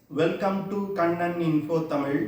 Welcome to Kannan info Tamil.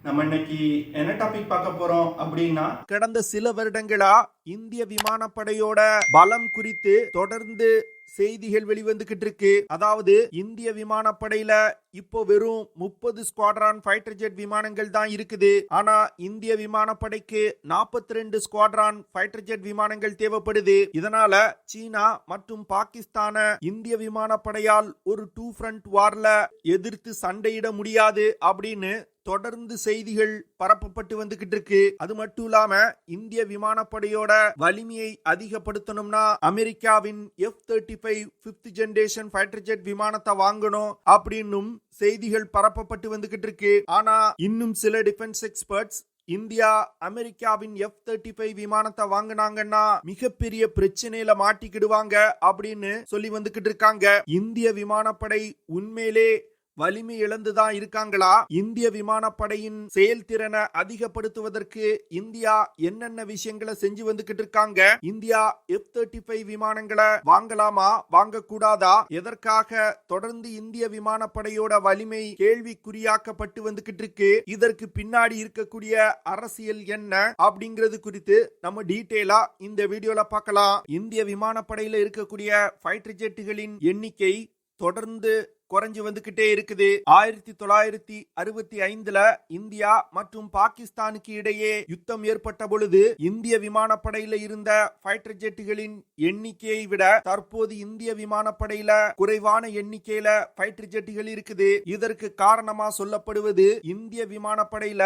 நம்ம இன்னைக்கு என்ன டாபிக் பார்க்க போறோம் அப்படின்னா, கடந்த சில வருடங்களா இந்திய விமானப்படையோட பலம் குறித்து தொடர்ந்து செய்திகள் வெளிவந்துகிட்டு இருக்கு. அதாவது இந்திய விமானப்படையில இப்போ வெறும் 30 ஸ்குவாட்ரான் ஃபைட்டர் ஜெட் விமானங்கள் தான் இருக்குது. ஆனா இந்திய விமானப்படைக்கு 42 ஸ்குவாட்ரான் ஃபைட்டர் ஜெட் விமானங்கள் தேவைப்படுது. இதனால சீனா மற்றும் பாகிஸ்தான இந்திய விமானப்படையால் ஒரு டூ ஃப்ரண்ட் வார்ல எதிர்த்து சண்டையிட முடியாது அப்படின்னு தொடர்ந்து செய்திகள் பரப்பப்பட்டு வந்துகிட்டு இருக்கு. அது மட்டும் இல்லாம இந்திய விமானப்படையோட வலிமையை அதிகப்படுத்தணும்னா அமெரிக்காவின் F-35 5th generation fighter jet விமானத்தை வாங்கணும் அப்படின்னும் செய்திகள் பரப்பப்பட்டு வந்துகிட்டு இருக்கு. ஆனா இன்னும் சில டிஃபென்ஸ் எக்ஸ்பர்ட்ஸ் இந்தியா அமெரிக்காவின் F-35 விமானத்தை வாங்கினாங்கன்னா மிகப்பெரிய பிரச்சனையில மாட்டிக்கிடுவாங்க அப்படின்னு சொல்லி வந்துகிட்டு இருக்காங்க. இந்திய விமானப்படை உண்மையிலே வலிமை இழந்துதான் இருக்காங்களா? இந்திய விமானப்படையின் செயல்திறனை அதிகப்படுத்துவதற்கு இந்தியா என்னென்ன விஷயங்களை செஞ்சு வந்துகிட்டு இருக்காங்க? இந்தியா F-35 விமானங்களை வாங்கலாமா வாங்க கூடாதா? எதற்காக தொடர்ந்து இந்திய விமானப்படையோட வலிமை கேள்விக்குறியாக்கப்பட்டு வந்துகிட்டு இருக்கு? இதற்கு பின்னாடி இருக்கக்கூடிய அரசியல் என்ன அப்படிங்கிறது குறித்து நம்ம டீட்டெயிலா இந்த வீடியோல பார்க்கலாம். இந்திய விமானப்படையில இருக்கக்கூடிய ஃபைட்டர் ஜெட்டுகளின் எண்ணிக்கை தொடர்ந்து குறைஞ்சு வந்துகிட்டே இருக்குது. 1965ல இந்தியா மற்றும் பாகிஸ்தானுக்கு இடையே யுத்தம் ஏற்பட்ட பொழுது இந்திய விமானப்படையில இருந்த ஃபைட்டர் ஜெட்டுகளின் எண்ணிக்கையை விட தற்போது இந்திய விமானப்படையில குறைவான எண்ணிக்கையில ஃபைட்டர் ஜெட்டுகள் இருக்குது. இதற்கு காரணமா சொல்லப்படுவது இந்திய விமானப்படையில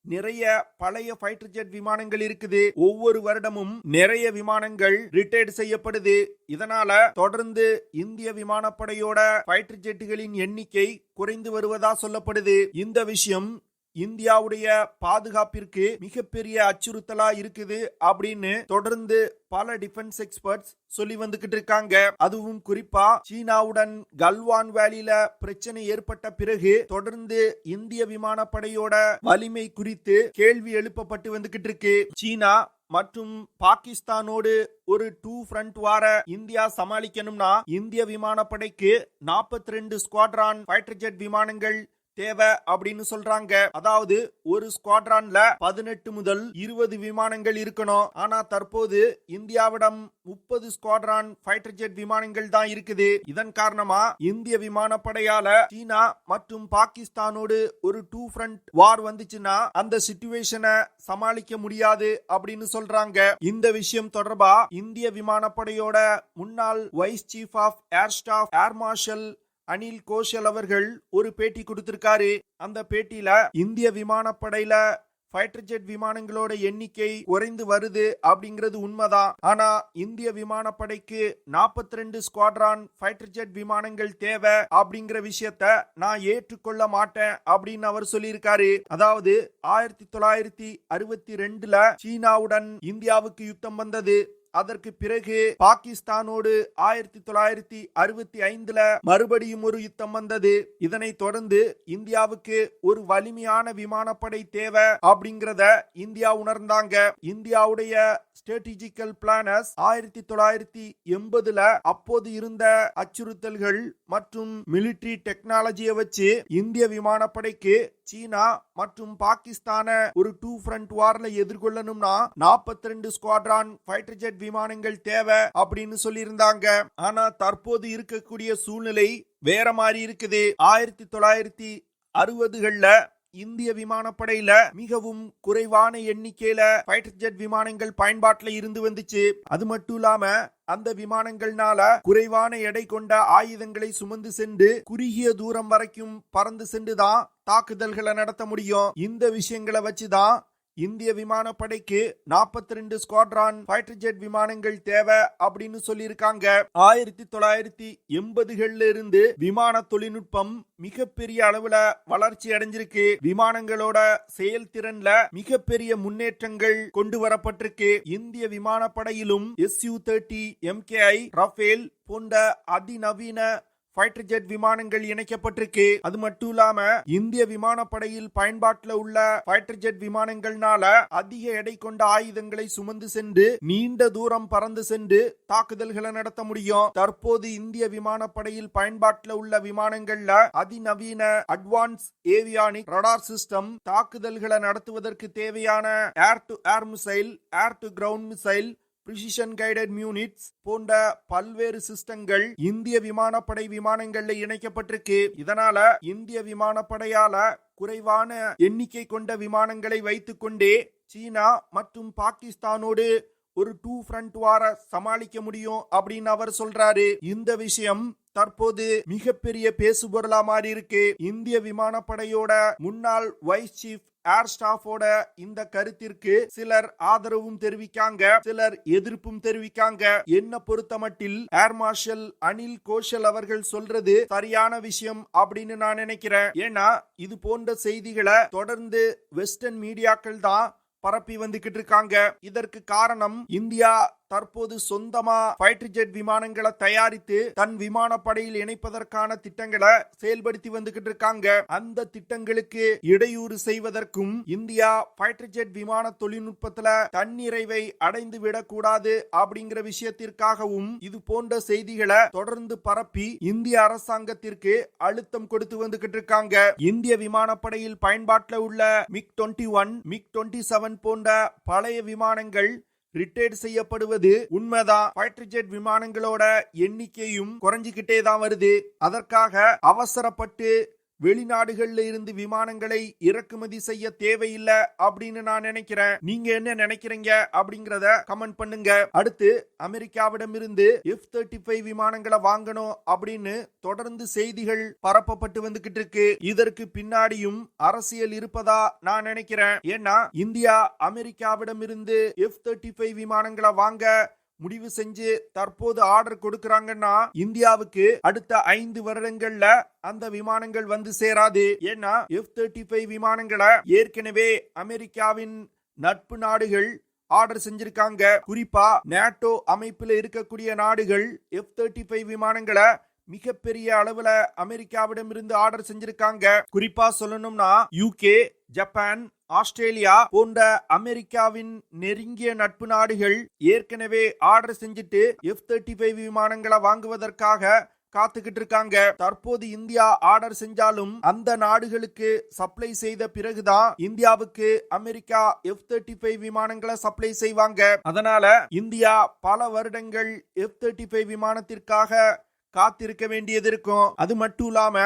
நிறைய பழைய ஃபைட்டர் ஜெட் விமானங்கள் இருக்குது. ஒவ்வொரு வருடமும் நிறைய விமானங்கள் ரிட்டையர்ட் செய்யப்படுது. இதனால தொடர்ந்து இந்திய விமானப்படையோட ஃபைட்டர் ஜெட்டுகளின் எண்ணிக்கை குறைந்து வருவதா சொல்லப்படுது. இந்த விஷயம் இந்தியாவுடைய பாதுகாப்பிற்கு மிகப்பெரிய அச்சுறுத்தலா இருக்குது அப்படின்னு தொடர்ந்து பல டிஃபென்ஸ் எக்ஸ்பர்ட்ஸ் சொல்லி வந்துகிட்டு இருக்காங்க. அதுவும் குறிப்பா சீனாவுடன் கல்வான் வேலியில பிரச்சனை ஏற்பட்ட பிறகு தொடர்ந்து இந்திய விமானப்படையோட வலிமை குறித்து கேள்வி எழுப்பப்பட்டு வந்துகிட்டு இருக்கு. சீனா மற்றும் பாகிஸ்தானோடு ஒரு டூ ஃப்ரண்ட் வார இந்தியா சமாளிக்கணும்னா இந்திய விமானப்படைக்கு 42 ஸ்குவாட்ரான் ஃபைட்டர் ஜெட் விமானங்கள் தேவை அப்படின்னு சொல்றாங்க. அதாவது ஒரு ஸ்குவாட்ரான்ல 18 முதல் 20 விமானங்கள் இருக்கணும். ஆனா தற்போது இந்தியாவிடம் 30 ஸ்குவாட்ரான் ஃபைட்டர் ஜெட் விமானங்கள் தான் இருக்குது. இதன் காரணமா இந்திய விமானப்படையால சீனா மற்றும் பாகிஸ்தானோடு ஒரு டூ ஃப்ரண்ட் வார் வந்துச்சுன்னா அந்த சிச்சுவேஷனை சமாளிக்க முடியாது அப்படின்னு சொல்றாங்க. இந்த விஷயம் தொடர்பா இந்திய விமானப்படையோட முன்னாள் vice chief of air staff air marshal Anil Ghoshal அவர்கள் ஒரு பேட்டி கொடுத்திருக்காரு. அந்த பேட்டியில இந்திய விமானப்படையில ஃபைட்டர் ஜெட் விமானங்களோட எண்ணிக்கை குறைந்து வருது அப்படிங்கிறது உண்மைதான். ஆனா இந்திய விமானப்படைக்கு 42 ஸ்குவாட்ரான் ஃபைட்டர் ஜெட் விமானங்கள் தேவை அப்படிங்கிற விஷயத்த நான் ஏற்றுக்கொள்ள மாட்டேன் அப்படின்னு அவர் சொல்லியிருக்காரு. அதாவது 1962ல சீனாவுடன் இந்தியாவுக்கு யுத்தம் வந்தது. அதற்கு பிறகு பாகிஸ்தானோடு 1965ல மறுபடியும் ஒரு யுத்தம் வந்தது. இதனை தொடர்ந்து இந்தியாவுக்கு ஒரு வலிமையான விமானப்படை தேவை அப்படிங்கறத இந்தியா உணர்ந்தாங்க. இந்தியாவுடைய ஸ்ட்ராட்டஜிக்கல் பிளானர்ஸ் 1980ல அப்போது இருந்த அச்சுறுத்தல்கள் மற்றும் மிலிட்டரி டெக்னாலஜியை வச்சு இந்திய விமானப்படைக்கு சீனா மற்றும் பாகிஸ்தான ஒரு டூ ஃப்ரண்ட் வார்ல எதிர்கொள்ளணும்னா 42 ஸ்குவாட்ரான் ஃபைட்டர் ஜெட் விமானங்கள் தேவை அப்படின்னு சொல்லி இருந்தாங்க. ஆனா தற்போது இருக்கக்கூடிய சூழ்நிலை வேற மாதிரி இருக்குது. 1960கள்ல இந்திய விமானப்படையில மிகவும் குறைவான எண்ணிக்கையில ஃபைட்டர் ஜெட் விமானங்கள் பயன்பாட்டுல இருந்து வந்துச்சு. அது மட்டும் இல்லாம அந்த விமானங்கள்னால குறைவான எடை கொண்ட ஆயுதங்களை சுமந்து சென்று குறுகிய தூரம் வரைக்கும் பறந்து சென்றுதான் தாக்குதல்களை நடத்த முடியும். இந்த விஷயங்களை வச்சுதான் இந்திய விமானப்படைக்கு 42 ஸ்குவாட்ரான் ஃபைட்டர் ஜெட் விமானங்கள் தேவை அப்படின்னு சொல்லியிருக்காங்க. 1980கள்ல இருந்து விமான தொழில்நுட்பம் மிகப்பெரிய அளவுல வளர்ச்சி அடைஞ்சிருக்கு. விமானங்களோட செயல்திறன்ல மிகப்பெரிய முன்னேற்றங்கள் கொண்டு வரப்பட்டிருக்கு. இந்திய விமானப்படையிலும் Su-30 MKI ரஃபேல் போன்ற அதிநவீன ஃபைட்டர் ஜெட் விமானங்கள் இணைக்கப்பட்டிருக்கு. அது மட்டும் இல்லாம இந்திய விமானப்படையில் பயன்பாட்டில் உள்ள ஃபைட்டர் ஜெட் விமானங்கள்னால அதிக எடை கொண்ட ஆயுதங்களை சுமந்து சென்று நீண்ட தூரம் பறந்து சென்று தாக்குதல்களை நடத்த முடியும். தற்போது இந்திய விமானப்படையில் பயன்பாட்டில் உள்ள விமானங்கள்ல அதிநவீன அட்வான்ஸ் ஏவியானிக் ரடார் சிஸ்டம், தாக்குதல்களை நடத்துவதற்கு தேவையான air to air missile, air to ground missile, precision guided units போன்ற பல்வேறு சிஸ்டங்கள் இந்திய விமானப்படை விமானங்கள்ல இணைக்கப்பட்டிருக்கு. இதனால இந்திய விமானப்படையால குறைவான எண்ணிக்கை கொண்ட விமானங்களை வைத்துக் கொண்டே சீனா மற்றும் பாகிஸ்தானோடு ஒரு 2 ஃப்ரண்ட் வார சமாளிக்க முடியும் அப்படின்னு அவர் சொல்றாரு. இந்த விஷயம் தற்போது மிகப்பெரிய பேசுபொருளா மாறி இருக்கு. இந்திய விமானப்படையோட முன்னாள் வைஸ் சீஃப் ஏர் ஸ்டாஃபோட இந்த கருத்திற்கு சிலர் ஆதரவும் தெரிவிக்காங்க, சிலர் எதிர்ப்பும் தெரிவிக்காங்க. என்ன பொறுத்தமட்டில் ஏர் மார்ஷல் அனில் கோஷல் அவர்கள் சொல்றது சரியான விஷயம் அப்படின்னு நான் நினைக்கிறேன். ஏன்னா இது போன்ற செய்திகளை தொடர்ந்து வெஸ்டர்ன் மீடியாக்கள் தான் பரப்பி வந்துகிட்டு இருக்காங்க. இதற்கு காரணம் இந்தியா தற்போது சொந்தமா ஃபைட்டர் ஜெட் விமானங்களை தயாரித்து தன் விமானப்படையில் இணைப்பதற்கான திட்டங்களை செயல்படுத்தி வந்துகிட்டு இருக்காங்க. அந்த திட்டங்களுக்கு இடையூறு செய்வதற்கும் இந்தியா ஃபைட்டர் ஜெட் விமான தொழில்நுட்பத்துல தன்னிறைவை அடைந்து விடக்கூடாது அப்படிங்கிற விஷயத்திற்காகவும் இது போன்ற செய்திகளை தொடர்ந்து பரப்பி இந்திய அரசாங்கத்திற்கு அழுத்தம் கொடுத்து வந்துகிட்டு இருக்காங்க. இந்திய விமானப்படையில் பயன்பாட்டில் உள்ள MiG-21, MiG-27 போன்ற பழைய விமானங்கள் ரிட்டையர்ட் செய்யப்படுவது உண்மைதான். ஃபைட்டர் ஜெட் விமானங்களோட எண்ணிக்கையும் குறைஞ்சிக்கிட்டே தான் வருது. அதற்காக அவசரப்பட்டு வெளிநாடுகள்ல இருந்து விமானங்களை இறக்குமதி செய்ய தேவையில்லை அப்படின்னு நான் நினைக்கிறேன். நீங்க என்ன நினைக்கிறீங்க அப்படிங்கறத கமெண்ட் பண்ணுங்க. அடுத்து அமெரிக்காவிடம் இருந்து F-35 விமானங்களை வாங்கணும் அப்படின்னு தொடர்ந்து செய்திகள் பரப்பப்பட்டு வந்துகிட்டு இருக்கு. இதற்கு பின்னாடியும் அரசியல் இருப்பதா நான் நினைக்கிறேன். ஏன்னா இந்தியா அமெரிக்காவிடம் இருந்து F-35 விமானங்களை வாங்க முடிவு செஞ்சு தற்போது ஆர்டர் கொடுக்கறாங்கன்னா இந்தியாவுக்கு அடுத்த 5 வருடங்கள்ல அந்த விமானங்கள் வந்து சேராது. ஏன்னா F-35 விமானங்களை ஏற்கனவே அமெரிக்காவின் நட்பு நாடுகள் ஆர்டர் செஞ்சிருக்காங்க. குறிப்பா நேட்டோ அமைப்புல இருக்கக்கூடிய நாடுகள் F-35 விமானங்களை மிகப்பெரிய அளவுல அமெரிக்காவிடம் இருந்து ஆர்டர் செஞ்சிருக்காங்க. குறிப்பா சொல்லணும்னா UK, ஜப்பான், ஆஸ்திரேலியா போன்ற அமெரிக்காவின் நெருங்கிய நட்பு நாடுகள் ஏற்கனவே ஆர்டர் செஞ்சுட்டு F-35 விமானங்களை வாங்குவதற்காக காத்துக்கிட்டு இருக்காங்க. தற்போது இந்தியா ஆர்டர் செஞ்சாலும் அந்த நாடுகளுக்கு சப்ளை செய்த பிறகுதான் இந்தியாவுக்கு அமெரிக்கா F-35 விமானங்களை சப்ளை செய்வாங்க. அதனால இந்தியா பல வருடங்கள் F-35 விமானத்திற்காக காத்திருக்க வேண்டியது இருக்கும். அது மட்டும் இல்லாம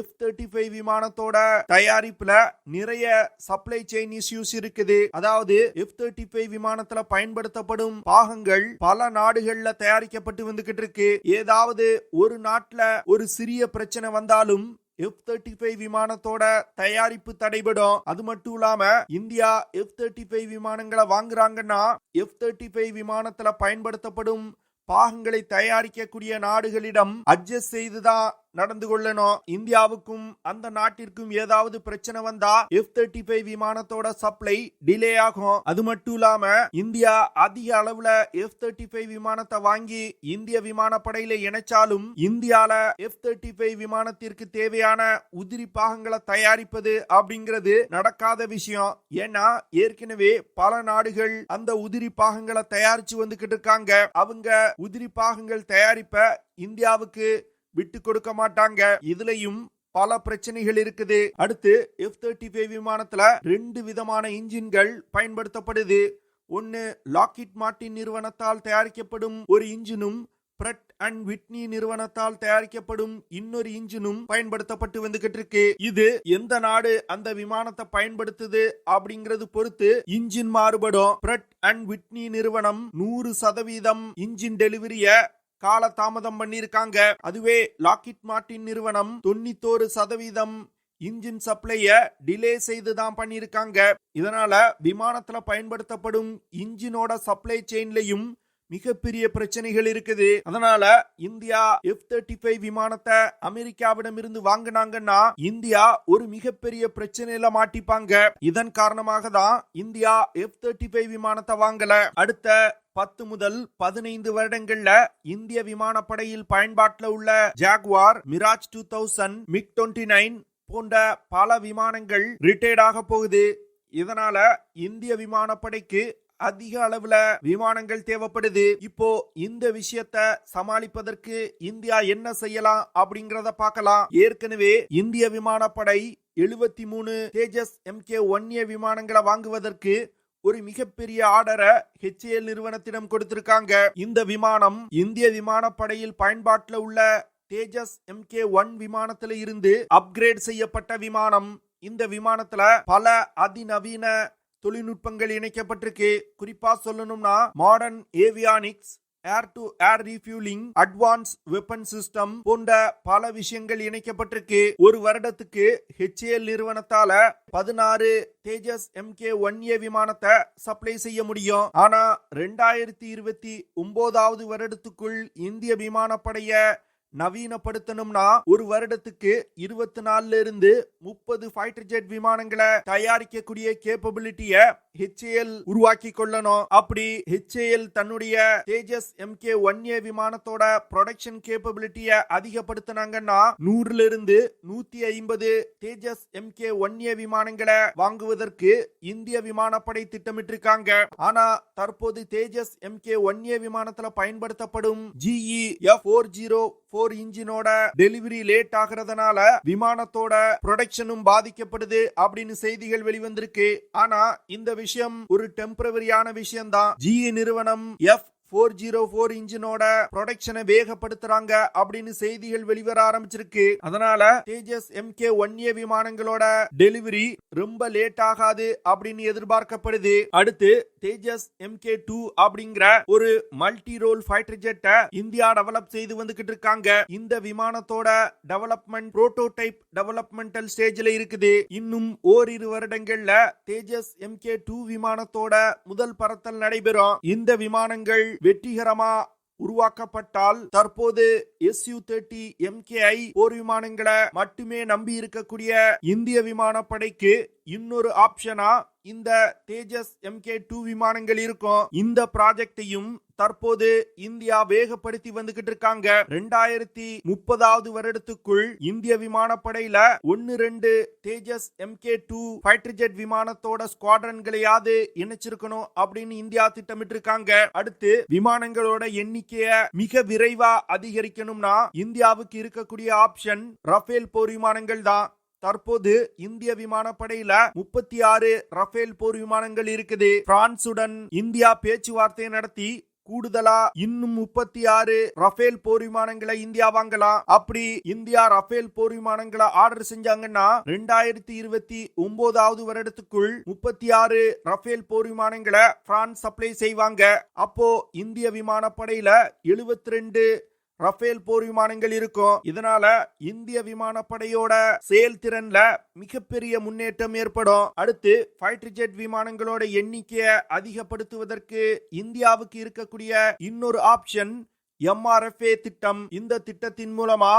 F-35 விமானத்தோட தயாரிப்புல நிறைய சப்ளை செயின் இஷ்யூஸ் இருக்குது. அதாவது F-35 விமானத்துல பயன்படுத்தப்படும் பாகங்கள் பல நாடுகள்ல தயாரிக்கப்பட்டு வந்துகிட்டு இருக்கு. ஏதாவது ஒரு நாட்டுல ஒரு சிறிய பிரச்சனை வந்தாலும் F-35 விமானத்தோட தயாரிப்பு தடைபடும். அது மட்டும் இல்லாம இந்தியா F-35 விமானங்களை வாங்குறாங்கன்னா F-35 விமானத்துல பயன்படுத்தப்படும் பாகங்களை தயாரிக்கக்கூடிய நாடுகளிடம் அட்ஜஸ்ட் செய்துதான் நடந்து கொள்ளணும். இந்தியாவுக்கும் அந்த நாட்டிற்கும் ஏதாவது பிரச்சனை வந்தா F-35 விமானத்தோட சப்ளை டிலே ஆகும். அது மட்டும் இல்லாம இந்தியா அதிக அளவுல F-35 விமானத்தை வாங்கி இந்திய விமானப்படையில இணைச்சாலும் இந்தியால F-35 விமானத்திற்கு தேவையான உதிரி பாகங்களை தயாரிப்பது அப்படிங்கிறது நடக்காத விஷயம். ஏன்னா ஏற்கனவே பல நாடுகள் அந்த உதிரி பாகங்களை தயாரிச்சு வந்துகிட்டு இருக்காங்க. அவங்க உதிரி பாகங்கள் தயாரிப்ப இந்தியாவுக்கு விட்டு கொடுக்க மாட்டாங்க. இதுலயும் பல பிரச்சனைகள் இருக்குது. அடுத்து F-35 விமானத்துல 2 விதமான இன்ஜின்கள் பயன்படுத்தப்படுது. ஒன்னு லாக்ஹீட் மார்ட்டின் நிறுவனத்தால் தயாரிக்கப்படும் ஒரு இன்ஜினும் பிரட் அண்ட் விட்னி நிறுவனத்தால் தயாரிக்கப்படும் இன்னொரு இன்ஜினும் பயன்படுத்தப்பட்டு வந்துகிட்டு இருக்கு. இது எந்த நாடு அந்த விமானத்தை பயன்படுத்துது அப்படிங்கறது பொறுத்து இன்ஜின் மாறுபடும். பிரட் அண்ட் விட்னி நிறுவனம் 100% இன்ஜின் டெலிவரிய கால தாமதம் பண்ணிருக்காங்க. அதுவே லாக்ஹீட் மார்ட்டின் நிறுவனம் 91% இன்ஜின் சப்ளைய டிலே செய்துதான் பண்ணிருக்காங்க. இதனால விமானத்துல பயன்படுத்தப்படும் இன்ஜினோட சப்ளை செயின்லயும் மிகப்பெரிய பிரச்சனைகள் இருக்குது. அதனால இந்தியா F-35 விமானத்தை அமெரிக்காவிடம் இருந்து வாங்கினாங்கன்னா இந்தியா ஒரு மிகப்பெரிய பிரச்சனையில மாட்டிப்பாங்க. இதன் காரணமாக தான் இந்தியா F-35 விமானத்தை வாங்கல. அடுத்த 10 முதல் 15 வருடங்கள்ல இந்திய விமானப்படையில் பயன்பாட்டில் உள்ள ஜாகுவார், மிராஜ் 2000, MiG-29 போன்ற பல விமானங்கள் ரிட்டையர்ட் ஆக போகுது. இதனால இந்திய விமானப்படைக்கு அதிக அளவுல விமானங்கள் தேவைப்படுது. இப்போ இந்த விஷயத்தை சமாளிப்பதற்கு இந்தியா என்ன செய்யலாம் அப்படிங்கறத பார்க்கலாம். ஏற்கனவே இந்திய விமானப்படை 73 தேஜஸ் MK-1A விமானங்களை வாங்குவதற்கு ஒரு மிகப்பெரிய ஆர்டரை HAL நிறுவனத்திடம் கொடுத்திருக்காங்க. இந்த விமானம் இந்திய விமானப்படையில் பயன்பாட்டில் உள்ள தேஜஸ் MK-1 விமானத்தில இருந்து அப்கிரேட் செய்யப்பட்ட விமானம். இந்த விமானத்துல பல அதிநவீன தொழில்நுட்பங்கள் இணைக்கப்பட்டிருக்கு. குறிப்பா சொல்லணும்னா modern avionics, air to air refuelling, advance weapon system போன்ற பல விஷயங்கள் இணைக்கப்பட்டிருக்கு. ஒரு வருடத்துக்கு HAL நிறுவனத்தால 16 தேஜஸ் MK-1A விமானத்தை சப்ளை செய்ய முடியும். ஆனா 2029 வருடத்துக்குள் இந்திய விமானப்படைய நவீனப்படுத்தணும்னா ஒரு வருடத்துக்கு 24 இருந்து 30 ஃபைட்டர் ஜெட் விமானங்களை தயாரிக்கக்கூடிய கேப்பபிலிட்டிய HAL உருவாக்கி கொள்ளணும். அப்படி HAL தன்னுடைய தேஜஸ் MK-1A விமானத்தோட ப்ரொடக்ஷன் கேப்பபிலிட்டிய அதிகப்படுத்தினாங்கன்னா 100 இருந்து 150 தேஜஸ் MK-1A விமானங்களை வாங்குவதற்கு இந்திய விமானப்படை திட்டமிட்டிருக்காங்க. ஆனா தற்போது தேஜஸ் MK-1A விமானத்துல பயன்படுத்தப்படும் GE F-404 இன்ஜினோட டெலிவரி லேட் ஆகிறதுனால விமானத்தோட ப்ரொடக்ஷனும் பாதிக்கப்படுது அப்படின்னு செய்திகள் வெளிவந்திருக்கு. ஆனா இந்த விஷயம் ஒரு டெம்பரவரியான விஷயம் தான். GE நிறுவனம் F-404 இன்ஜினோட ப்ரொடக்ஷனை வேகப்படுத்துறாங்க அப்படின்னு செய்திகள் வெளிவர ஆரம்பிச்சிருக்கு. அதனால தேஜஸ் MK-1A விமானங்களோட டெலிவரி ரொம்ப லேட் ஆகாது அப்படின்னு எதிர்பார்க்கப்படுது. அடுத்து தேஜஸ் MK-2 அப்படிங்கிற ஒரு மல்டி ரோல் ஃபைட்டர் ஜெட்டை இந்தியா டெவலப் செய்து வந்துகிட்டு இருக்காங்க. இந்த விமானத்தோட டெவலப்மெண்ட் புரோட்டோடைப் டெவலப்மெண்டல் ஸ்டேஜ்ல இருக்குது. இன்னும் ஓரிரு வருடங்கள்ல தேஜஸ் MK-2 விமானத்தோட முதல் பறத்தல் நடைபெறும். இந்த விமானங்கள் வெற்றிகரமா உருவாக்கப்பட்டால் தற்போது Su-30 MKI போர் விமானங்களை மட்டுமே நம்பி இருக்கக்கூடிய இந்திய விமானப்படைக்கு இன்னொரு ஆப்ஷனா இந்த தேஜஸ் MK-2 விமானங்கள் இருக்கும். இந்த ப்ராஜெக்டையும் தற்போது இந்தியா வேகப்படுத்தி வந்துகிட்டு இருக்காங்க. 2030 வருடத்துக்குள் இந்திய விமானப்படையில 1-2 தேஜஸ் MK-2 ஃபைட்டர் ஜெட் விமானத்தோட ஸ்குவாட்ரன்களையாவது இணைச்சிருக்கணும் அப்படின்னு இந்தியா திட்டமிட்டு இருக்காங்க. அடுத்து விமானங்களோட எண்ணிக்கைய மிக விரைவா அதிகரிக்கணும்னா இந்தியாவுக்கு இருக்கக்கூடிய ஆப்ஷன் ரஃபேல் போர் விமானங்கள் தான். தற்போது இந்திய விமானப்படையில 36 ரஃபேல் போர் விமானங்கள் இருக்குது. பிரான்சுடன் இந்தியா பேச்சுவார்த்தை நடத்தி கூடுதலா இன்னும் 36 ரஃபேல் போர் விமானங்களை இந்தியா வாங்கலாம். அப்படி இந்தியா ரஃபேல் போர் விமானங்களை ஆர்டர் செஞ்சாங்கன்னா 2029 வருடத்துக்குள் 36 ரஃபேல் போர் விமானங்களை பிரான்ஸ் சப்ளை செய்வாங்க. அப்போ இந்திய விமானப்படையில 72 ரஃபேல் போர் விமானங்கள் இருக்கும். இதனால இந்திய விமானப்படையோட செயல்திறன்ல மிகப்பெரிய முன்னேற்றம் ஏற்படும். அடுத்து ஃபைட்டர் ஜெட் விமானங்களோட எண்ணிக்கையை அதிகப்படுத்துவதற்கு இந்தியாவுக்கு இருக்கக்கூடிய இன்னொரு ஆப்ஷன் MRFA திட்டம். இந்த திட்டத்தின் மூலமா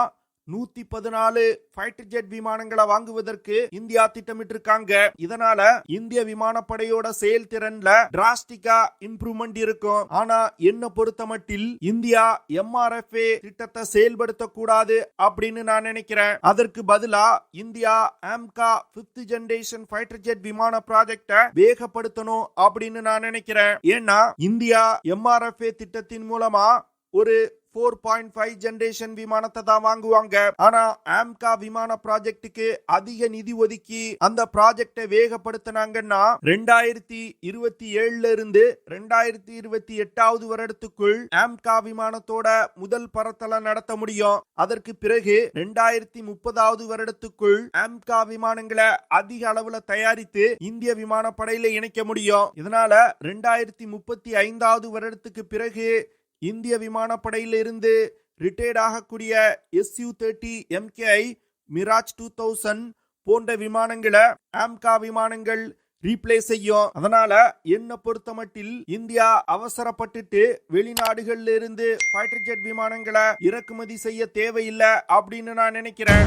114 ஃபைட்டர் ஜெட் விமானங்களை வாங்குவதற்கு இந்தியா திட்டமிட்டு இருக்காங்க. இதனால இந்திய விமானப்படையோட செயல்திறன்ல டிராஸ்டிக்கா இம்ப்ரூவ்மெண்ட் இருக்கும். ஆனா என்ன பொறுத்தமட்டில் இந்தியா MRFA திட்டத்தை செயல்படுத்த கூடாது அப்படின்னு நான் நினைக்கிறேன். அதற்கு பதிலா India AMCA 5th generation fighter jet விமான ப்ராஜெக்ட வேகப்படுத்தணும் அப்படின்னு நான் நினைக்கிறேன். ஏன்னா இந்தியா MRFA திட்டத்தின் மூலமா ஒரு 4.5 ஜெனரேஷன் விமானத்தை தான் வாங்குவாங்க. ஆனா AMCA விமான ப்ராஜெக்டுக்கு அதிக நிதி ஒதுக்கி அந்த ப்ராஜெக்டை வேகப்படுத்தினாங்கன்னா 2027 இருந்து 2028 வருடத்துக்குள் AMCA விமானத்தோட முதல் பறத்தலை நடத்த முடியும். அதற்கு பிறகு 2030 வருடத்துக்குள் AMCA விமானங்களை அதிக அளவுல தயாரித்து இந்திய விமானப்படையில இணைக்க முடியும். இதனால 2035 வருடத்துக்கு பிறகு இந்திய விமானப்படையில் இருந்து ரிட்டையர்ட் ஆகக்கூடிய Su-30 MKI, மிராஜ் 2000 போன்ற விமானங்களை AMCA விமானங்கள் ரீப்ளேஸ் செய்யும். அதனால என்ன பொறுத்த மட்டில் இந்தியா அவசரப்பட்டுட்டு வெளிநாடுகள்ல இருந்து ஃபைட்டர் ஜெட் விமானங்களை இறக்குமதி செய்ய தேவையில்லை அப்படின்னு நான் நினைக்கிறேன்.